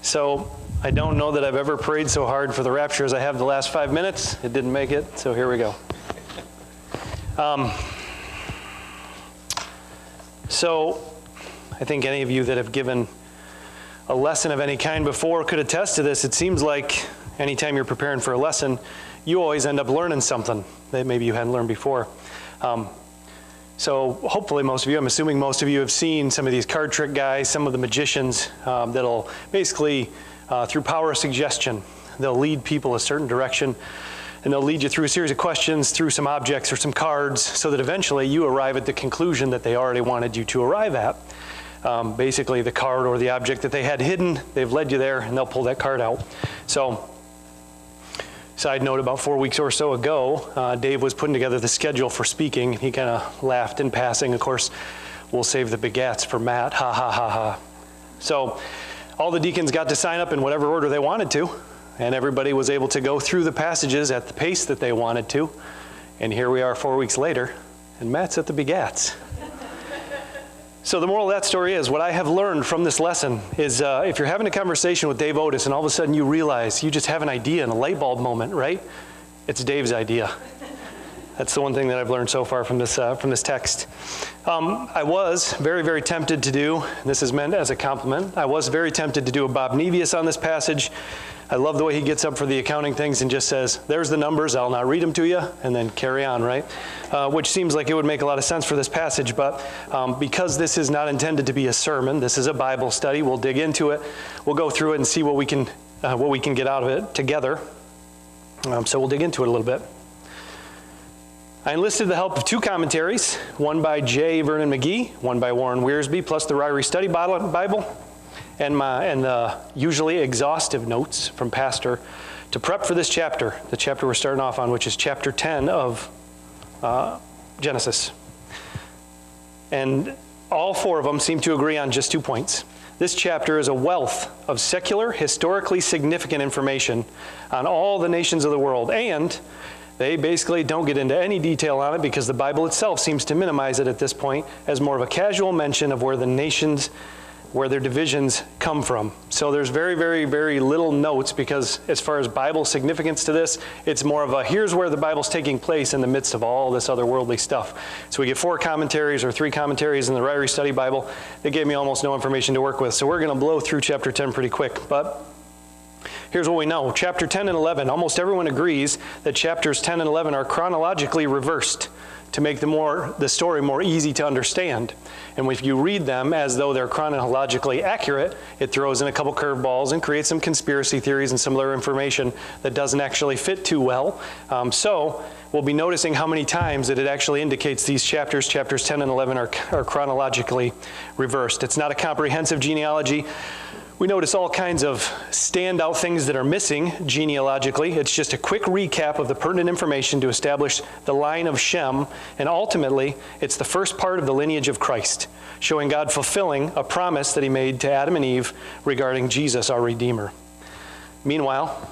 So I don't know that I've ever prayed so hard for the rapture as I have the last 5 minutes. It didn't make it, so here we go. So I think any of you that have given a lesson of any kind before could attest to this. It seems like anytime you're preparing for a lesson, you always end up learning something that maybe you hadn't learned before. So hopefully most of you, I'm assuming most of you have seen some of these card trick guys, some of the magicians that'll basically, through power of suggestion, they'll lead people a certain direction, and they'll lead you through a series of questions, through some objects or some cards, so that eventually you arrive at the conclusion that they already wanted you to arrive at. Basically the card or the object that they had hidden, they've led you there, and they'll pull that card out. So, side note, about 4 weeks or so ago, Dave was putting together the schedule for speaking. He kind of laughed in passing. Of course, we'll save the begats for Matt. Ha, ha, ha, ha. So all the deacons got to sign up in whatever order they wanted to, and everybody was able to go through the passages at the pace that they wanted to. And here we are 4 weeks later, and Matt's at the begats. So the moral of that story is, what I have learned from this lesson is if you're having a conversation with Dave Otis and all of a sudden you realize you just have an idea and a light bulb moment, right? It's Dave's idea. That's the one thing that I've learned so far from this text. I was very, very tempted to do, and this is meant as a compliment, I was very tempted to do a Bob Nevius on this passage. I love the way he gets up for the accounting things and just says, there's the numbers, I'll not read them to you, and then carry on, right? Which seems like it would make a lot of sense for this passage, but because this is not intended to be a sermon, this is a Bible study, we'll dig into it, we'll go through it and see what we can get out of it together. So we'll dig into it a little bit. I enlisted the help of two commentaries, one by J. Vernon McGee, one by Warren Wiersbe, plus the Ryrie Study Bible, and the usually exhaustive notes from Pastor to prep for this chapter, the chapter we're starting off on, which is chapter 10 of Genesis. And all four of them seem to agree on just 2 points. This chapter is a wealth of secular, historically significant information on all the nations of the world, and they basically don't get into any detail on it because the Bible itself seems to minimize it at this point as more of a casual mention of where the nations, where their divisions come from. So there's very, very, very little notes because as far as Bible significance to this, it's more of a here's where the Bible's taking place in the midst of all this other worldly stuff. So we get 4 commentaries or 3 commentaries in the Ryrie Study Bible. They gave me almost no information to work with. So we're going to blow through chapter 10 pretty quick. But here's what we know. Chapter 10 and 11, almost everyone agrees that chapters 10 and 11 are chronologically reversed to make the story more easy to understand. And if you read them as though they're chronologically accurate, it throws in a couple curveballs and creates some conspiracy theories and some other information that doesn't actually fit too well. So we'll be noticing how many times that it actually indicates these chapters 10 and 11 are chronologically reversed. It's not a comprehensive genealogy. We notice all kinds of standout things that are missing genealogically. It's just a quick recap of the pertinent information to establish the line of Shem, and ultimately, it's the first part of the lineage of Christ, showing God fulfilling a promise that he made to Adam and Eve regarding Jesus, our Redeemer. Meanwhile,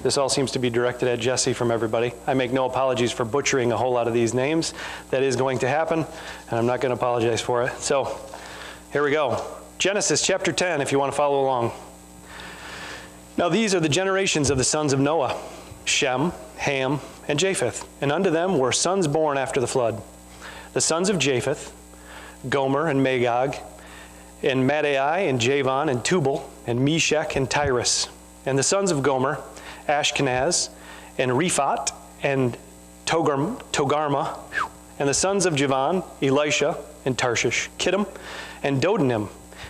this all seems to be directed at Jesse from everybody. I make no apologies for butchering a whole lot of these names. That is going to happen, and I'm not going to apologize for it. So, here we go. Genesis chapter 10, if you want to follow along. Now these are the generations of the sons of Noah, Shem, Ham, and Japheth. And unto them were sons born after the flood. The sons of Japheth, Gomer and Magog, and Madai and Javan and Tubal, and Meshech and Tyrus. And the sons of Gomer, Ashkenaz, and Rephat, and Togarma. And the sons of Javan, Elisha, and Tarshish, Kittim, and Dodanim.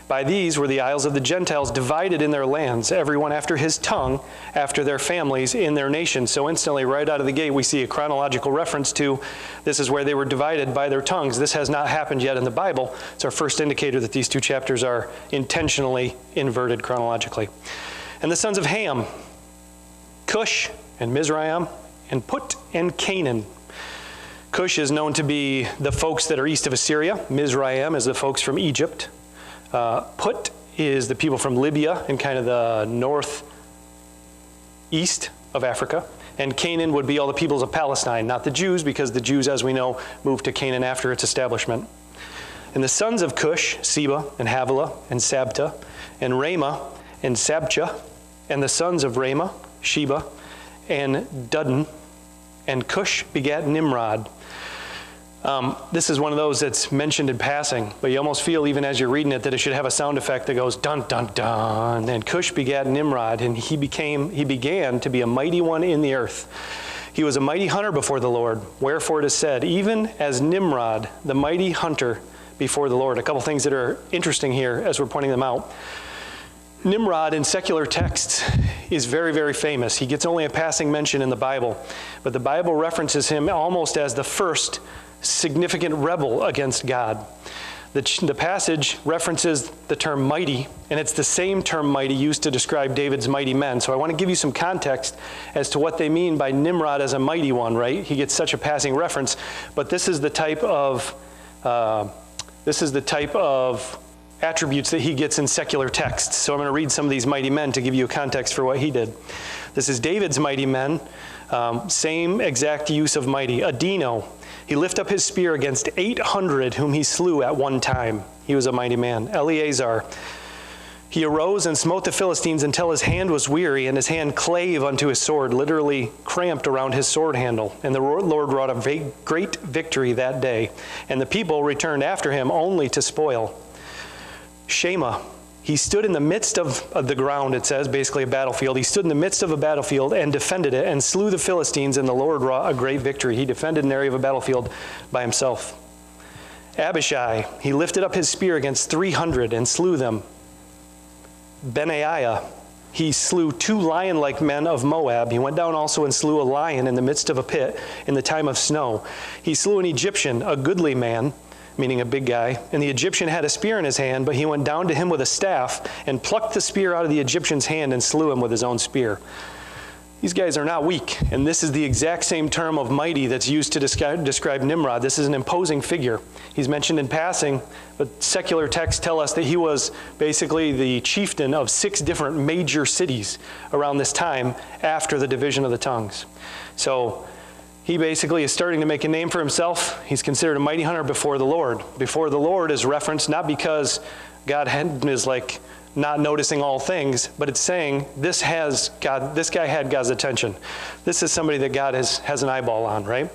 By these were the isles of the Gentiles divided in their lands, everyone after his tongue, after their families in their nations. So instantly, right out of the gate, we see a chronological reference to this is where they were divided by their tongues. This has not happened yet in the Bible. It's our first indicator that these 2 chapters are intentionally inverted chronologically. And the sons of Ham, Cush and Mizraim, and Put and Canaan. Cush is known to be the folks that are east of Assyria. Mizraim is the folks from Egypt. Put is the people from Libya and kind of the northeast of Africa. And Canaan would be all the peoples of Palestine, not the Jews, because the Jews, as we know, moved to Canaan after its establishment. And the sons of Cush, Seba and Havilah and Sabta and Ramah and Sabcha, and the sons of Ramah, Sheba, and Dudden, and Cush begat Nimrod. This is one of those that's mentioned in passing, but you almost feel even as you're reading it that it should have a sound effect that goes dun dun dun. And Cush begat Nimrod, and he began to be a mighty one in the earth. He was a mighty hunter before the Lord. Wherefore it is said, even as Nimrod, the mighty hunter before the Lord. A couple things that are interesting here as we're pointing them out. Nimrod in secular texts is very, very famous. He gets only a passing mention in the Bible, but the Bible references him almost as the first significant rebel against God. The passage references the term mighty, and it's the same term mighty used to describe David's mighty men. So I want to give you some context as to what they mean by Nimrod as a mighty one, right? He gets such a passing reference, but this is the type of attributes that he gets in secular texts. So I'm going to read some of these mighty men to give you a context for what he did. This is David's mighty men, same exact use of mighty. Adino, he lifted up his spear against 800 whom he slew at one time. He was a mighty man. Eleazar, he arose and smote the Philistines until his hand was weary, and his hand clave unto his sword, literally cramped around his sword handle. And the Lord wrought a great victory that day, and the people returned after him only to spoil. Shema, he stood in the midst of the ground, it says, basically a battlefield. He stood in the midst of a battlefield and defended it and slew the Philistines, and the Lord wrought a great victory. He defended an area of a battlefield by himself. Abishai, he lifted up his spear against 300 and slew them. Benaiah, he slew 2 lion-like men of Moab. He went down also and slew a lion in the midst of a pit in the time of snow. He slew an Egyptian, a goodly man, meaning a big guy, and the Egyptian had a spear in his hand, but he went down to him with a staff and plucked the spear out of the Egyptian's hand and slew him with his own spear. These guys are not weak, and this is the exact same term of mighty that's used to describe Nimrod. This is an imposing figure. He's mentioned in passing, but secular texts tell us that he was basically the chieftain of 6 different major cities around this time after the division of the tongues. So he basically is starting to make a name for himself. He's considered a mighty hunter before the Lord. Before the Lord is referenced not because God is like not noticing all things, but it's saying this guy had God's attention. This is somebody that God has an eyeball on, right?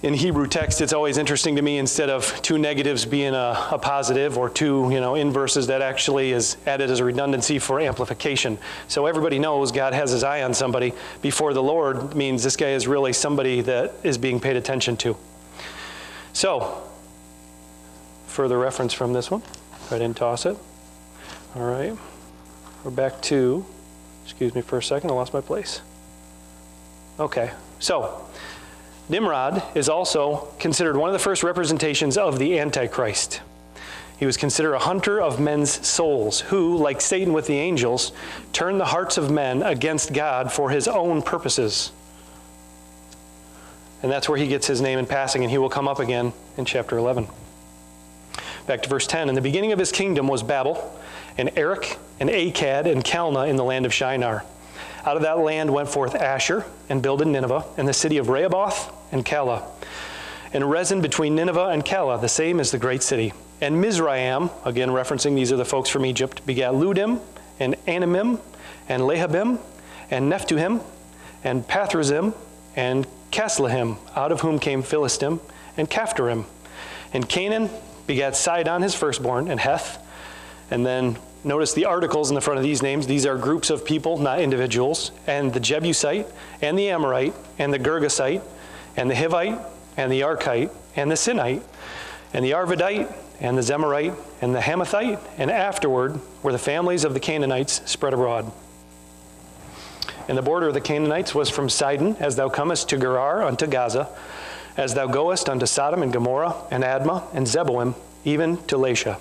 In Hebrew text, it's always interesting to me, instead of 2 negatives being a positive, or 2 inverses, that actually is added as a redundancy for amplification. So everybody knows God has his eye on somebody. Before the Lord means this guy is really somebody that is being paid attention to. So, further reference from this one. I didn't toss it. All right. We're back to, excuse me for a second, I lost my place. Okay, so Nimrod is also considered one of the first representations of the Antichrist. He was considered a hunter of men's souls, who, like Satan with the angels, turned the hearts of men against God for his own purposes. And that's where he gets his name in passing, and he will come up again in chapter 11. Back to verse 10. In the beginning of his kingdom was Babel, and Erech, and Akkad, and Calneh in the land of Shinar. Out of that land went forth Asher, and builded Nineveh, and the city of Rehoboth, and Calah. And Rezin between Nineveh and Calah, the same as the great city. And Mizraim, again referencing these are the folks from Egypt, begat Ludim, and Anamim, and Lehabim, and Nephtuhim, and Pathrazim, and Casluhim, out of whom came Philistim, and Caphtorim. And Canaan begat Sidon, his firstborn, and Heth. And then notice the articles in the front of these names. These are groups of people, not individuals. And the Jebusite, and the Amorite, and the Girgasite, and the Hivite, and the Archite, and the Sinite, and the Arvadite, and the Zemarite, and the Hamathite, and afterward were the families of the Canaanites spread abroad. And the border of the Canaanites was from Sidon, as thou comest to Gerar unto Gaza, as thou goest unto Sodom and Gomorrah, and Admah, and Zeboim, even to Lasha.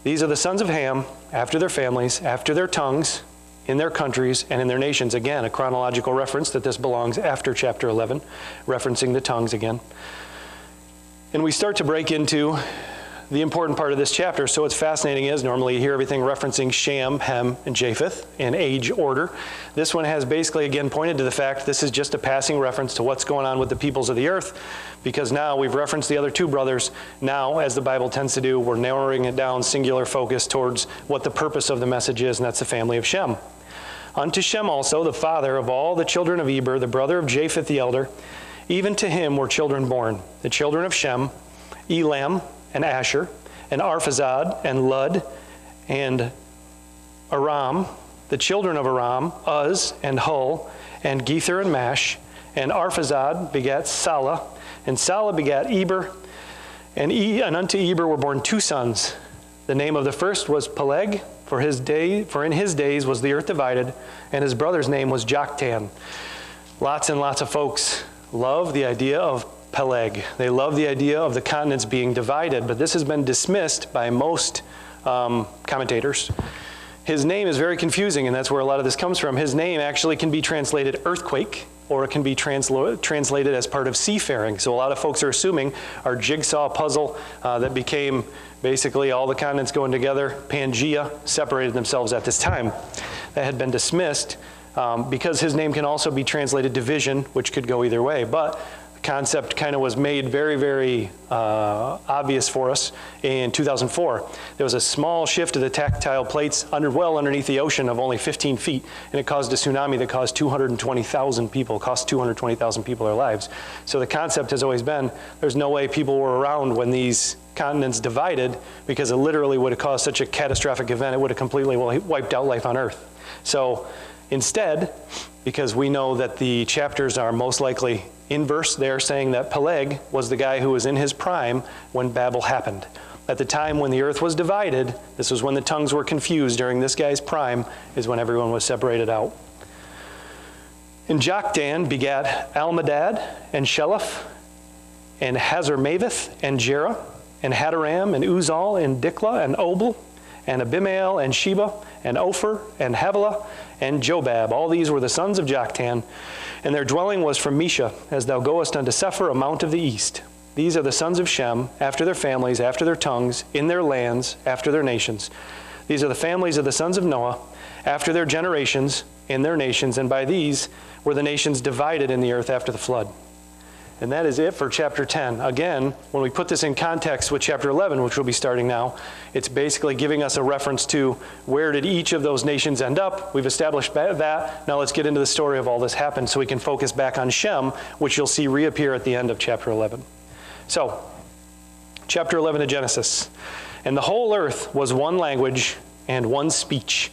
These are the sons of Ham, after their families, after their tongues, in their countries, and in their nations. Again, a chronological reference that this belongs after chapter 11, referencing the tongues again. And we start to break into the important part of this chapter. So what's fascinating is normally you hear everything referencing Shem, Ham, and Japheth in age order. This one has basically, again, pointed to the fact this is just a passing reference to what's going on with the peoples of the earth, because now we've referenced the other two brothers. Now, as the Bible tends to do, we're narrowing it down, singular focus towards what the purpose of the message is, and that's the family of Shem. Unto Shem also, the father of all the children of Eber, the brother of Japheth the elder, even to him were children born. The children of Shem, Elam, and Asher, and Arphaxad, and Lud, and Aram, the children of Aram, Uz, and Hul, and Gether, and Mash, and Arphaxad begat Salah, and Salah begat Eber, and unto Eber were born two sons. The name of the first was Peleg, for in his days was the earth divided, and his brother's name was Joktan. Lots and lots of folks love the idea of Peleg. They love the idea of the continents being divided, but this has been dismissed by most commentators. His name is very confusing, and that's where a lot of this comes from. His name actually can be translated earthquake, or it can be translated as part of seafaring. So a lot of folks are assuming our jigsaw puzzle that became basically all the continents going together, Pangea, separated themselves at this time. That had been dismissed because his name can also be translated division, which could go either way. But concept kind of was made very, very obvious for us in 2004. There was a small shift of the tactile plates well underneath the ocean of only 15 feet, and it caused a tsunami that caused 220,000 people, cost 220,000 people their lives. So the concept has always been, there's no way people were around when these continents divided, because it literally would have caused such a catastrophic event, it would have completely wiped out life on Earth. So instead, because we know that the chapters are most likely inverse, they're saying that Peleg was the guy who was in his prime when Babel happened. At the time when the earth was divided, this was when the tongues were confused. During this guy's prime is when everyone was separated out. And Joktan begat Almadad, and Sheleph, and Hazarmaveth, and Jerah, and Hadaram, and Uzal, and Diklah, and Obal, and Abimael, and Sheba, and Ophir, and Havilah, and Jobab. All these were the sons of Joktan, and their dwelling was from Mesha, as thou goest unto Sephir, a mount of the east. These are the sons of Shem, after their families, after their tongues, in their lands, after their nations. These are the families of the sons of Noah, after their generations, in their nations, and by these were the nations divided in the earth after the flood. And that is it for chapter 10. Again, when we put this in context with chapter 11, which we'll be starting now, it's basically giving us a reference to where did each of those nations end up. We've established that. Now let's get into the story of all this happened so we can focus back on Shem, which you'll see reappear at the end of chapter 11. So, chapter 11 of Genesis. And the whole earth was one language and one speech.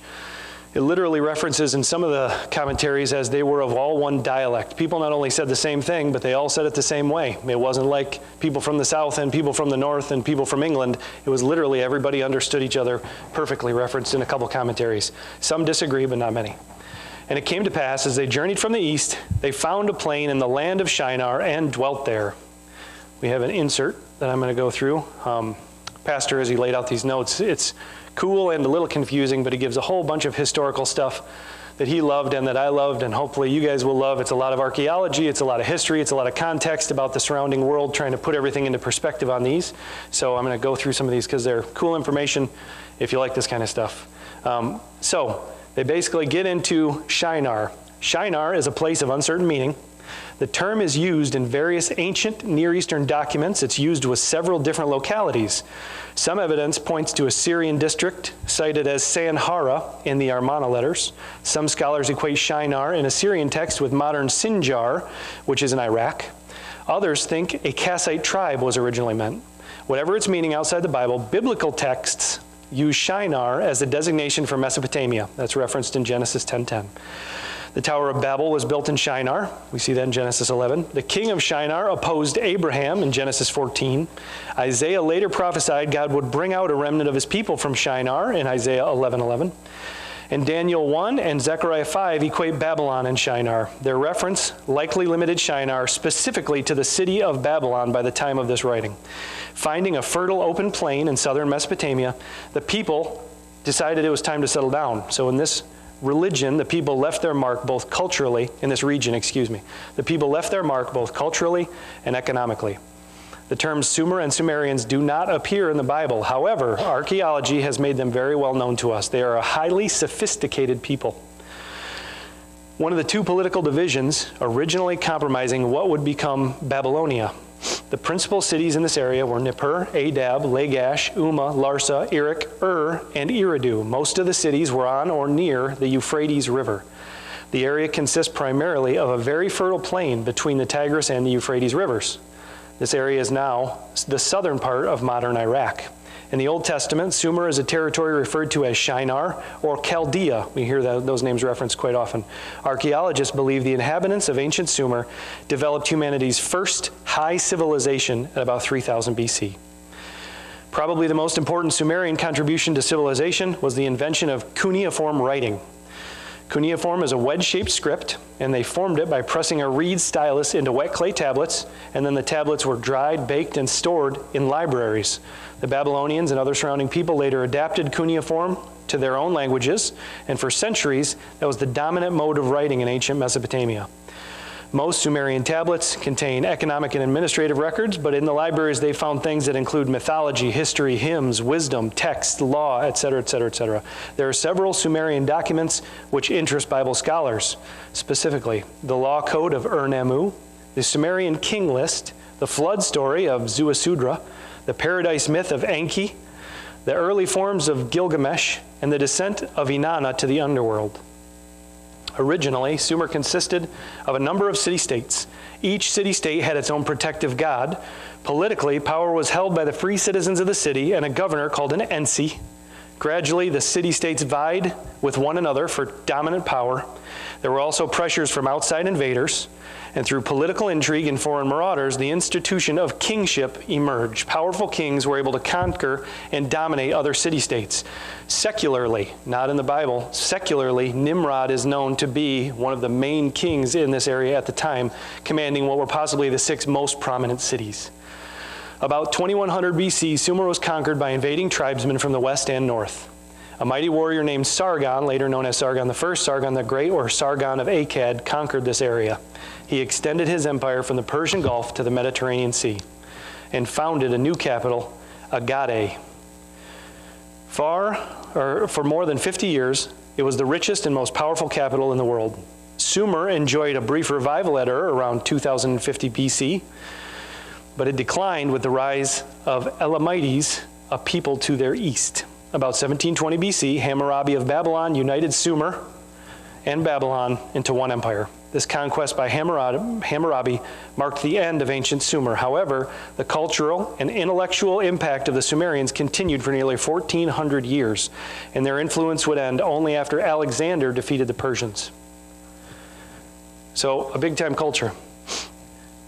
It literally references in some of the commentaries as they were of all one dialect. People not only said the same thing, but they all said it the same way. It wasn't like people from the south and people from the north and people from England. It was literally everybody understood each other perfectly, referenced in a couple commentaries. Some disagree, but not many. And it came to pass, as they journeyed from the east, they found a plain in the land of Shinar and dwelt there. We have an insert that I'm going to go through. Pastor, as he laid out these notes, it's cool and a little confusing, but he gives a whole bunch of historical stuff that he loved and that I loved, and hopefully you guys will love. It's a lot of archaeology, it's a lot of history, it's a lot of context about the surrounding world, trying to put everything into perspective on these. So I'm going to go through some of these because they're cool information if you like this kind of stuff. So they basically get into Shinar. Shinar is a place of uncertain meaning. The term is used in various ancient Near Eastern documents. It's used with several different localities. Some evidence points to a Syrian district cited as Sanhara in the Amarna letters. Some scholars equate Shinar in a Syrian text with modern Sinjar, which is in Iraq. Others think a Kassite tribe was originally meant. Whatever its meaning outside the Bible, biblical texts use Shinar as a designation for Mesopotamia. That's referenced in Genesis 10:10. The Tower of Babel was built in Shinar. We see that in Genesis 11. The king of Shinar opposed Abraham in Genesis 14. Isaiah later prophesied God would bring out a remnant of his people from Shinar in Isaiah 11:11. And Daniel 1 and Zechariah 5 equate Babylon and Shinar. Their reference likely limited Shinar specifically to the city of Babylon by the time of this writing. Finding a fertile open plain in southern Mesopotamia, the people decided it was time to settle down. So in this religion, the people left their mark both culturally, in this region, the people left their mark both culturally and economically. The terms Sumer and Sumerians do not appear in the Bible. However, archaeology has made them very well known to us. They are a highly sophisticated people. One of the two political divisions originally comprising what would become Babylonia. The principal cities in this area were Nippur, Adab, Lagash, Umma, Larsa, Erech, and Eridu. Most of the cities were on or near the Euphrates River. The area consists primarily of a very fertile plain between the Tigris and the Euphrates rivers. This area is now the southern part of modern Iraq. In the Old Testament, Sumer is a territory referred to as Shinar or Chaldea. We hear those names referenced quite often. Archaeologists believe the inhabitants of ancient Sumer developed humanity's first high civilization at about 3000 BC. Probably the most important Sumerian contribution to civilization was the invention of cuneiform writing. Cuneiform is a wedge-shaped script, and they formed it by pressing a reed stylus into wet clay tablets, and then the tablets were dried, baked, and stored in libraries. The Babylonians and other surrounding people later adapted cuneiform to their own languages, and for centuries, that was the dominant mode of writing in ancient Mesopotamia. Most Sumerian tablets contain economic and administrative records, but in the libraries they found things that include mythology, history, hymns, wisdom, text, law, etc., etc., etc. There are several Sumerian documents which interest Bible scholars, specifically the Law Code of Ur-Nammu, the Sumerian King List, the flood story of Zuasudra, the paradise myth of Enki, the early forms of Gilgamesh, and the descent of Inanna to the underworld. Originally, Sumer consisted of a number of city-states. Each city-state had its own protective god. Politically, power was held by the free citizens of the city and a governor called an ensi. Gradually, the city-states vied with one another for dominant power. There were also pressures from outside invaders, and through political intrigue and foreign marauders, the institution of kingship emerged. Powerful kings were able to conquer and dominate other city-states. Secularly, not in the Bible, secularly, Nimrod is known to be one of the main kings in this area at the time, commanding what were possibly the 6 most prominent cities. About 2100 BC, Sumer was conquered by invading tribesmen from the west and north. A mighty warrior named Sargon, later known as Sargon I, Sargon the Great, or Sargon of Akkad, conquered this area. He extended his empire from the Persian Gulf to the Mediterranean Sea and founded a new capital, Agade. For more than 50 years, it was the richest and most powerful capital in the world. Sumer enjoyed a brief revival at Ur around 2050 BC, but it declined with the rise of Elamites, a people to their east. About 1720 BC, Hammurabi of Babylon united Sumer and Babylon into one empire. This conquest by Hammurabi marked the end of ancient Sumer. However, the cultural and intellectual impact of the Sumerians continued for nearly 1,400 years, and their influence would end only after Alexander defeated the Persians. So, a big-time culture.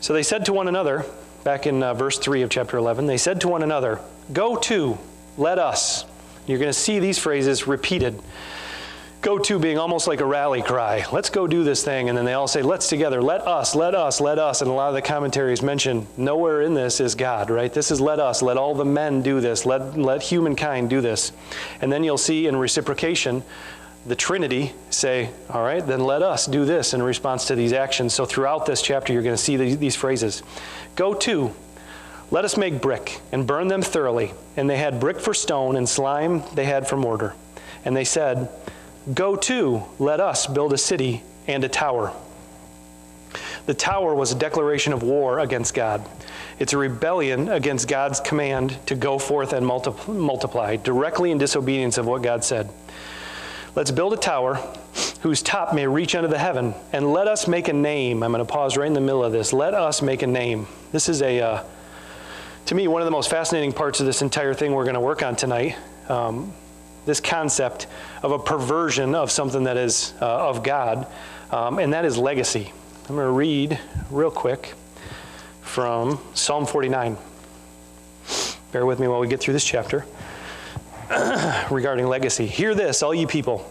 So they said to one another, back in verse 3 of chapter 11, they said to one another, "Go to, let us." You're going to see these phrases repeated. Go to being almost like a rally cry. Let's go do this thing. And then they all say, let's together. Let us, let us, let us. And a lot of the commentaries mention nowhere in this is God, right? This is let us. Let all the men do this. Let humankind do this. And then you'll see in reciprocation, the Trinity say, all right, then let us do this in response to these actions. So throughout this chapter, you're going to see these phrases. Go to, let us make brick and burn them thoroughly. And they had brick for stone and slime they had for mortar. And they said, go to, let us build a city and a tower. The tower was a declaration of war against God. It's a rebellion against God's command to go forth and multiply, directly in disobedience of what God said. Let's build a tower whose top may reach unto the heaven, and let us make a name. I'm going to pause right in the middle of this. Let us make a name. This is to me, one of the most fascinating parts of this entire thing we're going to work on tonight. This concept of a perversion of something that is of God, and that is legacy. I'm going to read real quick from Psalm 49. Bear with me while we get through this chapter regarding legacy. Hear this, all ye people.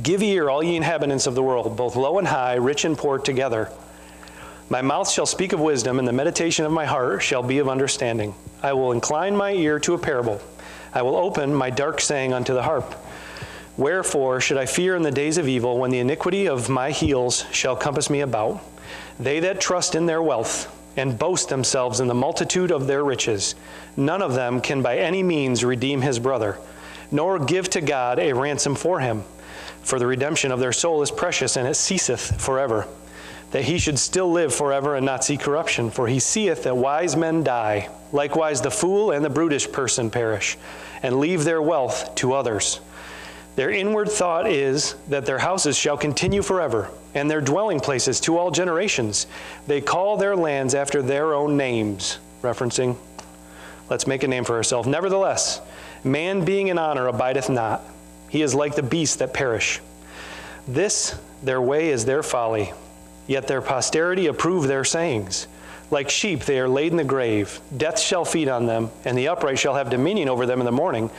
Give ear, all ye inhabitants of the world, both low and high, rich and poor together. My mouth shall speak of wisdom, and the meditation of my heart shall be of understanding. I will incline my ear to a parable. I will open my dark saying unto the harp. Wherefore should I fear in the days of evil, when the iniquity of my heels shall compass me about? They that trust in their wealth and boast themselves in the multitude of their riches. None of them can by any means redeem his brother, nor give to God a ransom for him. For the redemption of their soul is precious, and it ceaseth forever. That he should still live forever and not see corruption. For he seeth that wise men die. Likewise the fool and the brutish person perish, and leave their wealth to others. Their inward thought is that their houses shall continue forever, and their dwelling places to all generations. They call their lands after their own names. Referencing, let's make a name for ourselves. Nevertheless, man being in honor abideth not. He is like the beasts that perish. This their way is their folly, yet their posterity approve their sayings. Like sheep they are laid in the grave. Death shall feed on them, and the upright shall have dominion over them in the morning.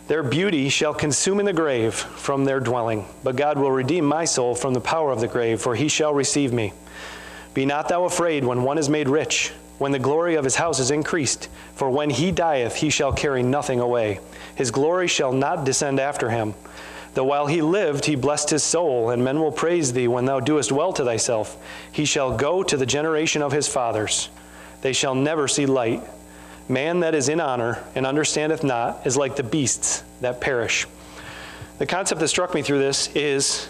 Their beauty shall consume in the grave from their dwelling. But God will redeem my soul from the power of the grave, for he shall receive me. Be not thou afraid when one is made rich, when the glory of his house is increased. For when he dieth, he shall carry nothing away. His glory shall not descend after him. Though while he lived, he blessed his soul, and men will praise thee when thou doest well to thyself. He shall go to the generation of his fathers. They shall never see light. Man that is in honor and understandeth not is like the beasts that perish. The concept that struck me through this is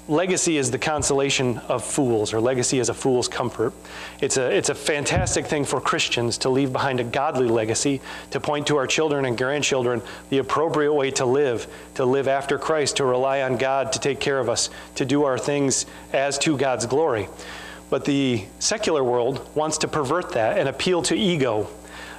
legacy is the consolation of fools, or legacy is a fool's comfort. It's a fantastic thing for Christians to leave behind a godly legacy, to point to our children and grandchildren the appropriate way to live after Christ, to rely on God to take care of us, to do our things as to God's glory. But the secular world wants to pervert that and appeal to ego.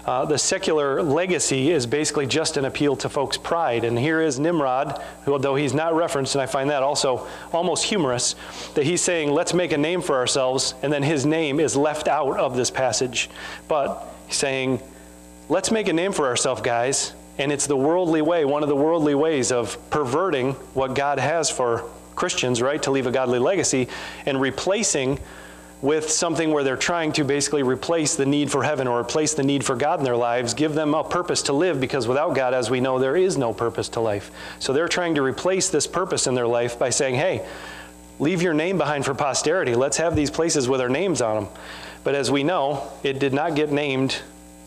The secular legacy is basically just an appeal to folks' pride. And here is Nimrod, who, though he's not referenced, and I find that also almost humorous, that he's saying, let's make a name for ourselves, and then his name is left out of this passage. But he's saying, let's make a name for ourselves, guys. And it's the worldly way, one of the worldly ways of perverting what God has for Christians, right, to leave a godly legacy, and replacing with something where they're trying to basically replace the need for heaven or replace the need for God in their lives, give them a purpose to live, because without God, as we know, there is no purpose to life. So they're trying to replace this purpose in their life by saying, hey, leave your name behind for posterity. Let's have these places with our names on them. But as we know, it did not get named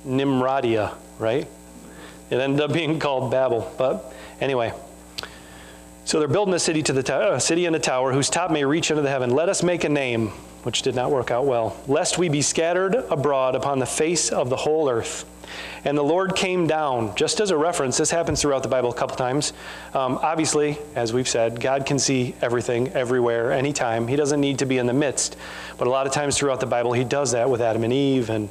Nimrodia, right? It ended up being called Babel. But anyway, so they're building a city city and a tower whose top may reach into the heaven. Let us make a name, which did not work out well, lest we be scattered abroad upon the face of the whole earth. And the Lord came down. Just as a reference, this happens throughout the Bible a couple times. Obviously, as we've said, God can see everything, everywhere, anytime. He doesn't need to be in the midst. But a lot of times throughout the Bible, he does that with Adam and Eve and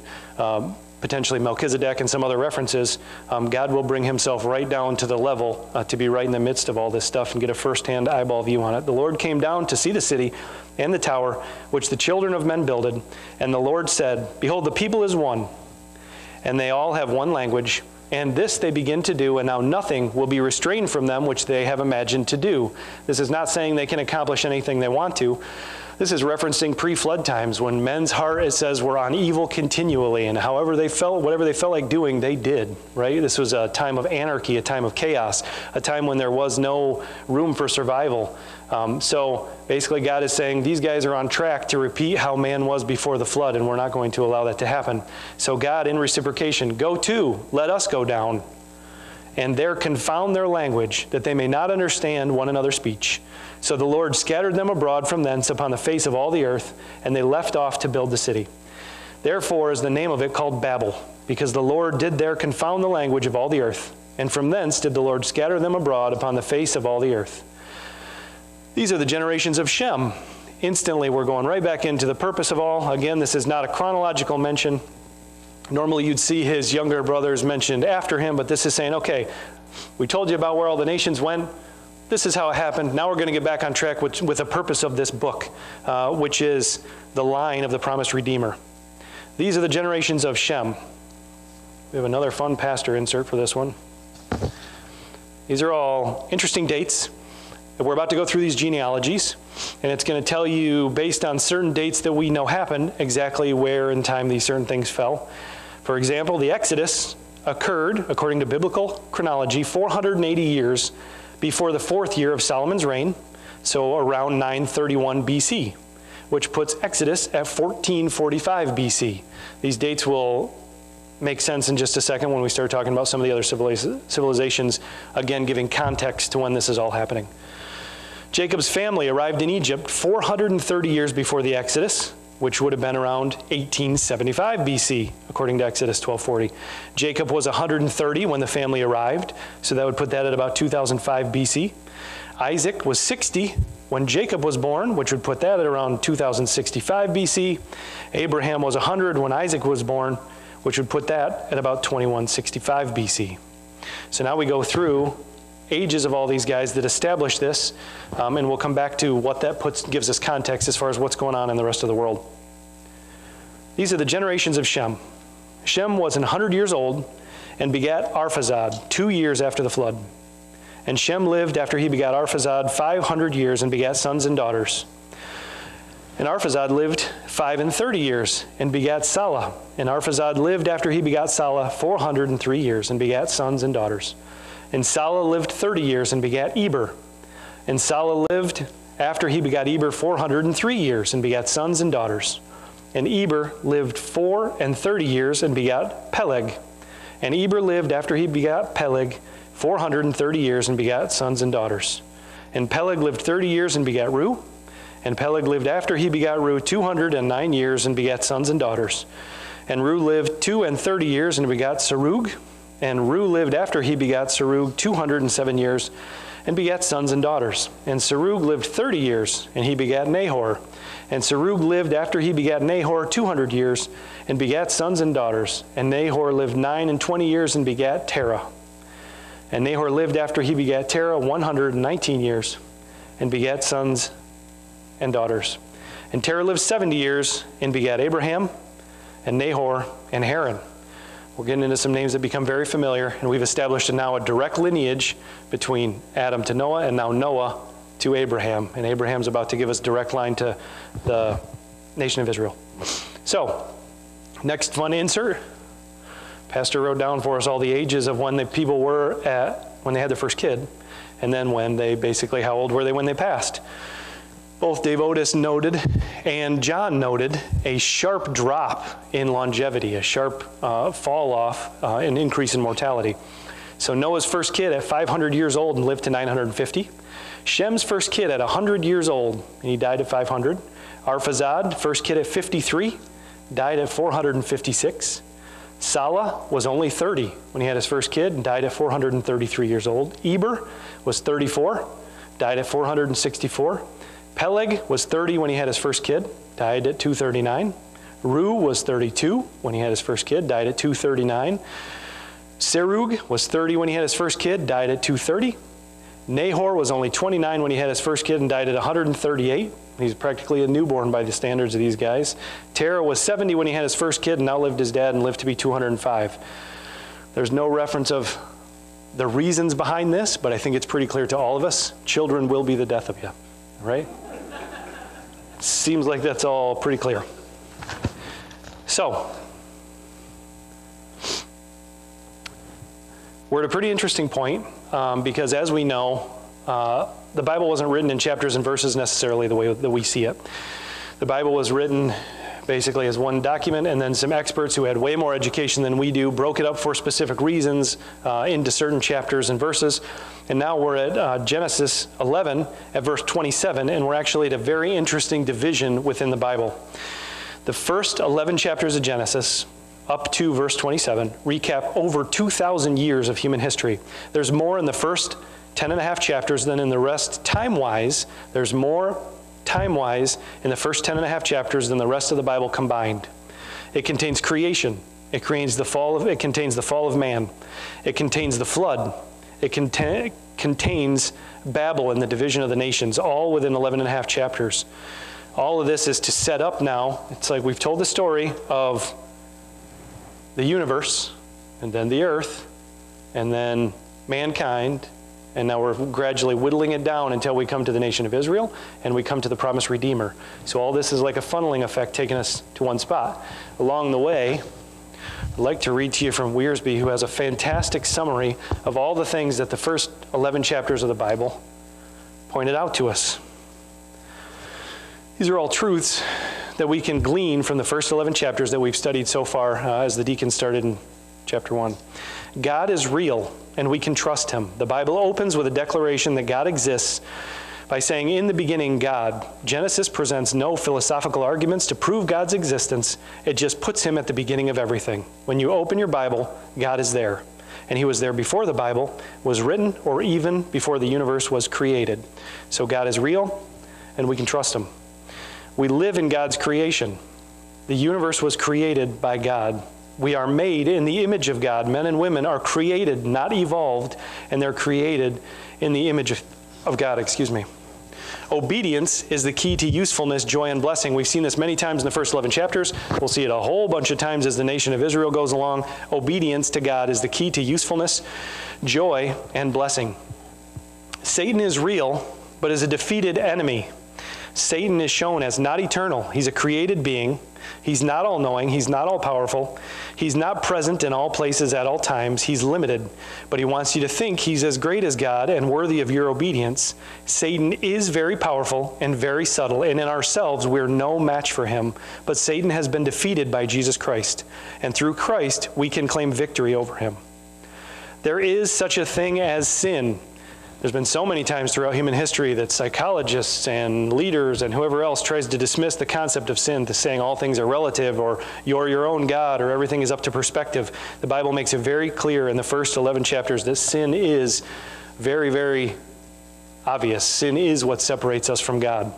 potentially Melchizedek and some other references. God will bring himself right down to the level to be right in the midst of all this stuff and get a first-hand eyeball view on it. The Lord came down to see the city and the tower, which the children of men builded. And the Lord said, behold, the people is one, and they all have one language. And this they begin to do, and now nothing will be restrained from them which they have imagined to do. This is not saying they can accomplish anything they want to. This is referencing pre-flood times when men's heart, it says, were on evil continually, and however they felt, whatever they felt like doing, they did, right? This was a time of anarchy, a time of chaos, a time when there was no room for survival. So basically God is saying these guys are on track to repeat how man was before the flood, and we're not going to allow that to happen. So God, in reciprocation, go to, let us go down, and there confound their language, that they may not understand one another's speech. So the Lord scattered them abroad from thence upon the face of all the earth, and they left off to build the city. Therefore is the name of it called Babel, because the Lord did there confound the language of all the earth, and from thence did the Lord scatter them abroad upon the face of all the earth. These are the generations of Shem. Instantly, we're going right back into the purpose of all. Again, this is not a chronological mention. Normally, you'd see his younger brothers mentioned after him, but this is saying, okay, we told you about where all the nations went. This is how it happened. Now we're going to get back on track with the purpose of this book, which is the line of the promised Redeemer. These are the generations of Shem. We have another fun pastor insert for this one. These are all interesting dates. We're about to go through these genealogies, and it's going to tell you, based on certain dates that we know happened, exactly where in time these certain things fell. For example, the Exodus occurred, according to biblical chronology, 480 years before the 4th year of Solomon's reign, so around 931 BC. which puts Exodus at 1445 BC. These dates will make sense in just a second when we start talking about some of the other civilizations, again giving context to when this is all happening. Jacob's family arrived in Egypt 430 years before the Exodus, which would have been around 1875 BC, according to Exodus 12:40. Jacob was 130 when the family arrived, so that would put that at about 2005 BC. Isaac was 60 when Jacob was born, which would put that at around 2065 BC. Abraham was 100 when Isaac was born, which would put that at about 2165 BC. So now we go through ages of all these guys that established this, and we'll come back to what that gives us context as far as what's going on in the rest of the world. These are the generations of Shem. Shem was 100 years old and begat Arphaxad 2 years after the flood. And Shem lived after he begat Arphaxad 500 years and begat sons and daughters. And Arphaxad lived 35 years and begat Salah. And Arphaxad lived after he begat Salah 403 years and begat sons and daughters. And Salah lived 30 years and begat Eber. And Salah lived after he begat Eber 403 years and begat sons and daughters. And Eber lived 34 years and begat Peleg. And Eber lived after he begat Peleg 430 years and begat sons and daughters. And Peleg lived 30 years and begat Reu. And Peleg lived after he begat Reu 209 years and begat sons and daughters. And Reu lived 32 years and begat Serug. And Reu lived after he begat Serug 207 years and begat sons and daughters. And Serug lived 30 years and he begat Nahor. And Serug lived after he begat Nahor 200 years and begat sons and daughters. And Nahor lived 29 years and begat Terah. And Nahor lived after he begat Terah 119 years and begat sons and daughters. And Terah lived 70 years and begat Abraham and Nahor and Haran. We're getting into some names that become very familiar, and we've established now a direct lineage between Adam to Noah and now Noah to Abraham. And Abraham's about to give us a direct line to the nation of Israel. So, next fun insert. Pastor wrote down for us all the ages of when the people were at when they had their first kid, and then when they basically, how old were they when they passed. Both Dave Otis noted and John noted a sharp drop in longevity, a sharp fall off, an increase in mortality. So Noah's first kid at 500 years old and lived to 950. Shem's first kid at 100 years old, and he died at 500. Arphaxad, first kid at 53, died at 456. Salah was only 30 when he had his first kid and died at 433 years old. Eber was 34, died at 464. Peleg was 30 when he had his first kid, died at 239. Reu was 32 when he had his first kid, died at 239. Serug was 30 when he had his first kid, died at 230. Nahor was only 29 when he had his first kid and died at 138. He's practically a newborn by the standards of these guys. Terah was 70 when he had his first kid and outlived his dad and lived to be 205. There's no reference of the reasons behind this, but I think it's pretty clear to all of us. Children will be the death of you, right? Seems like that's all pretty clear. So, we're at a pretty interesting point because as we know, the Bible wasn't written in chapters and verses necessarily the way that we see it. The Bible was written basically as one document, and then some experts who had way more education than we do broke it up for specific reasons into certain chapters and verses. And now we're at Genesis 11 at verse 27, and we're actually at a very interesting division within the Bible. The first 11 chapters of Genesis, up to verse 27, recap over 2,000 years of human history. There's more in the first 10 and a half chapters than in the rest time-wise. There's more time-wise in the first 10 and a half chapters than the rest of the Bible combined. It contains creation. It contains the fall of man. It contains the flood. It contains Babel and the division of the nations, all within 11 and a half chapters. All of this is to set up now. It's like we've told the story of the universe, and then the earth, and then mankind, and now we're gradually whittling it down until we come to the nation of Israel, and we come to the promised Redeemer. So all this is like a funneling effect taking us to one spot. Along the way, I'd like to read to you from Wiersbe, who has a fantastic summary of all the things that the first 11 chapters of the Bible pointed out to us. These are all truths that we can glean from the first 11 chapters that we've studied so far as the deacon started in chapter 1. God is real, and we can trust him. The Bible opens with a declaration that God exists by saying, in the beginning, God. Genesis presents no philosophical arguments to prove God's existence. It just puts him at the beginning of everything. When you open your Bible, God is there. And he was there before the Bible was written, or even before the universe was created. So God is real, and we can trust him. We live in God's creation. The universe was created by God. We are made in the image of God. Men and women are created, not evolved, and they're created in the image of God. Obedience is the key to usefulness, joy, and blessing. We've seen this many times in the first 11 chapters. We'll see it a whole bunch of times as the nation of Israel goes along. Obedience to God is the key to usefulness, joy, and blessing. Satan is real, but is a defeated enemy. Satan is shown as not eternal. He's a created being. He's not all-knowing. He's not all-powerful. He's not present in all places at all times. He's limited. But he wants you to think he's as great as God and worthy of your obedience. Satan is very powerful and very subtle, and in ourselves we're no match for him. But Satan has been defeated by Jesus Christ, and through Christ we can claim victory over him. There is such a thing as sin. There's been so many times throughout human history that psychologists and leaders and whoever else tries to dismiss the concept of sin, to saying all things are relative, or you're your own God, or everything is up to perspective. The Bible makes it very clear in the first 11 chapters that sin is very, very obvious. Sin is what separates us from God.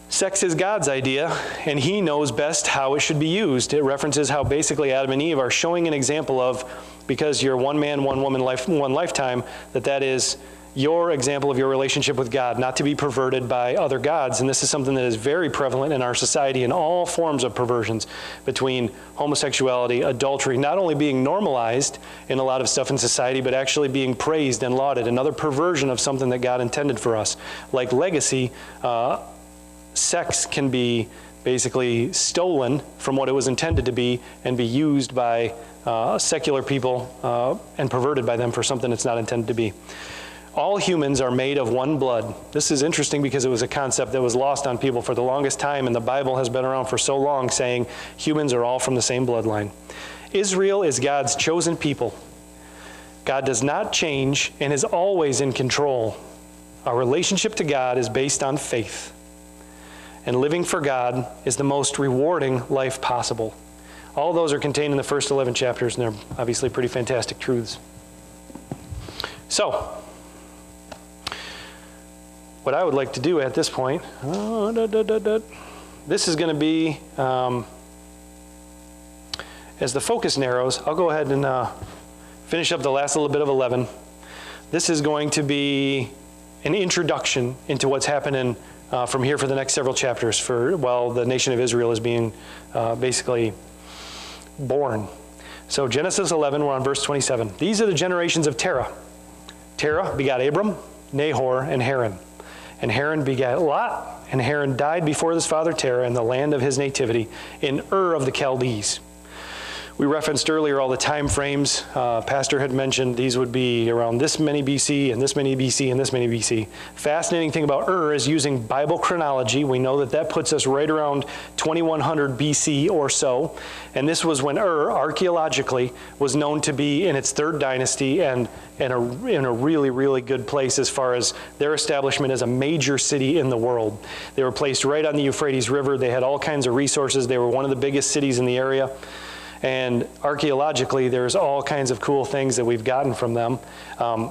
Sex is God's idea, and he knows best how it should be used. It references how basically Adam and Eve are showing an example of, because you're one man, one woman, one lifetime, that is your example of your relationship with God, not to be perverted by other gods. And this is something that is very prevalent in our society in all forms of perversions, between homosexuality, adultery, not only being normalized in a lot of stuff in society, but actually being praised and lauded. Another perversion of something that God intended for us. Like legacy, sex can be basically stolen from what it was intended to be and be used by secular people and perverted by them for something it's not intended to be. All humans are made of one blood. This is interesting because it was a concept that was lost on people for the longest time, and the Bible has been around for so long saying humans are all from the same bloodline. Israel is God's chosen people. God does not change and is always in control. Our relationship to God is based on faith. And living for God is the most rewarding life possible. All those are contained in the first 11 chapters, and they're obviously pretty fantastic truths. So, what I would like to do at this point, this is going to be, as the focus narrows, I'll go ahead and finish up the last little bit of 11. This is going to be an introduction into what's happening from here for the next several chapters while the nation of Israel is being basically born. So Genesis 11, we're on verse 27. These are the generations of Terah. Terah begot Abram, Nahor, and Haran. And Haran begat Lot, and Haran died before his father Terah in the land of his nativity, in Ur of the Chaldees. We referenced earlier all the time frames. Pastor had mentioned these would be around this many BC, and this many BC, and this many BC. Fascinating thing about Ur is using Bible chronology. We know that puts us right around 2100 BC or so. And this was when Ur, archaeologically, was known to be in its third dynasty and in a really, really good place as far as their establishment as a major city in the world. They were placed right on the Euphrates River. They had all kinds of resources. They were one of the biggest cities in the area. And archaeologically, there's all kinds of cool things that we've gotten from them. But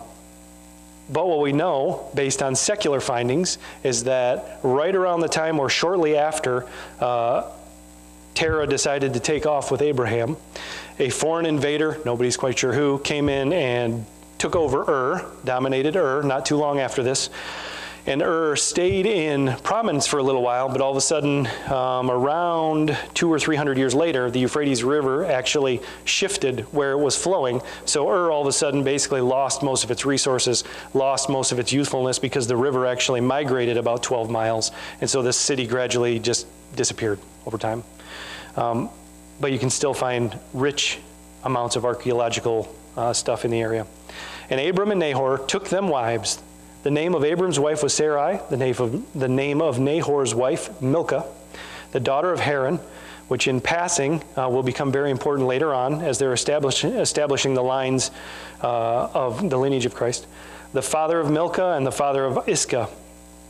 what we know, based on secular findings, is that right around the time or shortly after Terah decided to take off with Abraham, a foreign invader, nobody's quite sure who, came in and took over Ur, dominated Ur not too long after this. And Ur stayed in prominence for a little while, but all of a sudden, around 200 or 300 years later, the Euphrates River actually shifted where it was flowing. So Ur all of a sudden basically lost most of its resources, lost most of its usefulness because the river actually migrated about 12 miles. And so this city gradually just disappeared over time. But you can still find rich amounts of archaeological stuff in the area. And Abram and Nahor took them wives. The name of Abram's wife was Sarai, the name of Nahor's wife, Milcah, the daughter of Haran, which in passing will become very important later on as they're establishing the lines of the lineage of Christ, the father of Milcah and the father of Iscah.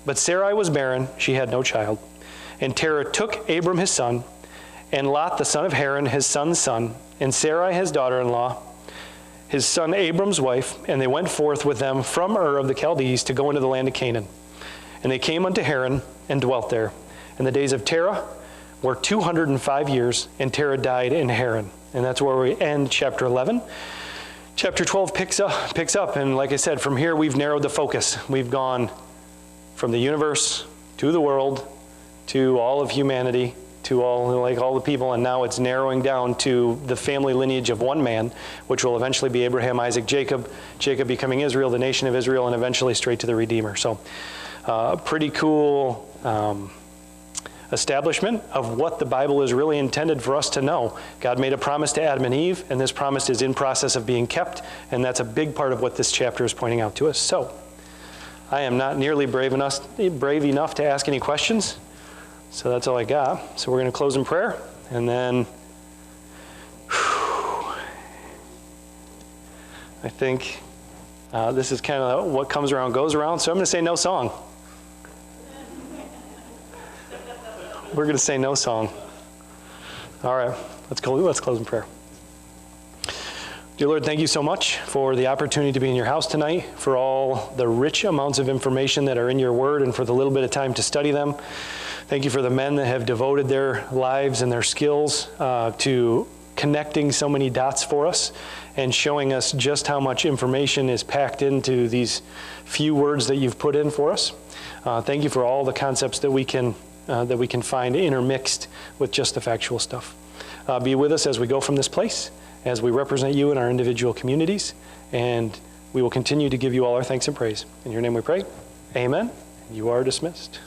But Sarai was barren, she had no child. And Terah took Abram his son, and Lot the son of Haran his son's son, and Sarai his daughter-in-law, his son Abram's wife, and they went forth with them from Ur of the Chaldees to go into the land of Canaan. And they came unto Haran and dwelt there. And the days of Terah were 205 years, and Terah died in Haran. And that's where we end chapter 11. Chapter 12 picks up, and like I said, from here we've narrowed the focus. We've gone from the universe to the world to all of humanity, to all the people, and now it's narrowing down to the family lineage of one man, which will eventually be Abraham, Isaac, Jacob, Jacob becoming Israel, the nation of Israel, and eventually straight to the Redeemer. So pretty cool establishment of what the Bible is really intended for us to know. God made a promise to Adam and Eve, and this promise is in process of being kept, and that's a big part of what this chapter is pointing out to us. So I am not nearly brave enough to ask any questions. So that's all I got. So we're going to close in prayer, and then I think this is kind of what comes around goes around. So I'm going to say no song. We're going to say no song. All right, let's close in prayer. Dear Lord, thank you so much for the opportunity to be in your house tonight, for all the rich amounts of information that are in your word, and for the little bit of time to study them. Thank you for the men that have devoted their lives and their skills to connecting so many dots for us and showing us just how much information is packed into these few words that you've put in for us. Thank you for all the concepts that we can find intermixed with just the factual stuff. Be with us as we go from this place, as we represent you in our individual communities, and we will continue to give you all our thanks and praise. In your name we pray. Amen. You are dismissed.